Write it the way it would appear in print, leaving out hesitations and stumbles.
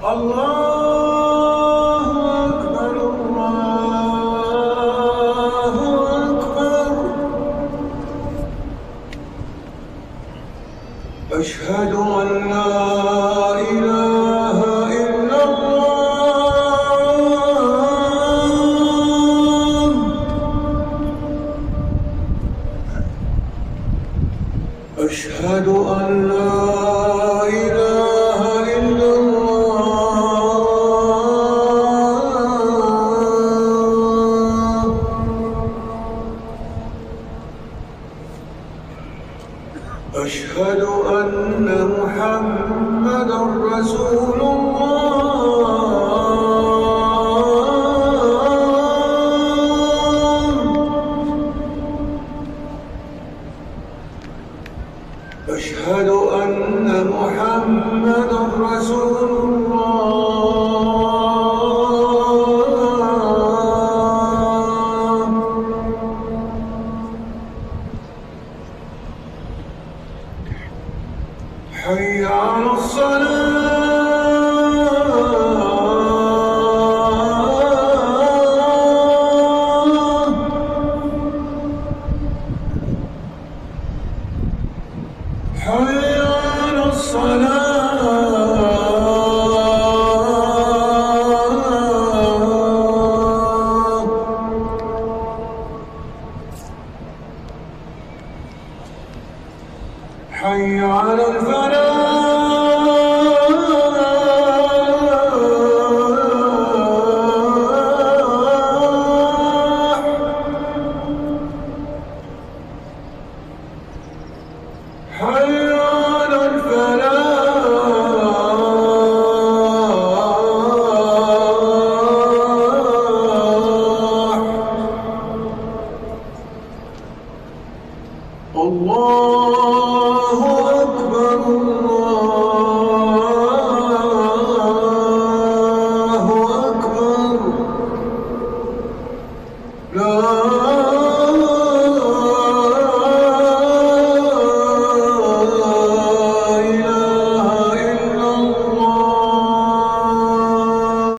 الله أكبر الله أكبر. أشهد أن لا إله إلا الله. أشهد أن لا إله إلا الله. أشهد أن محمدًا رسول الله. أشهد أن محمدًا رسول الله. حي على الصلاة. حي على الصلاة. حي على الفلاح. حي على الفلاح. الله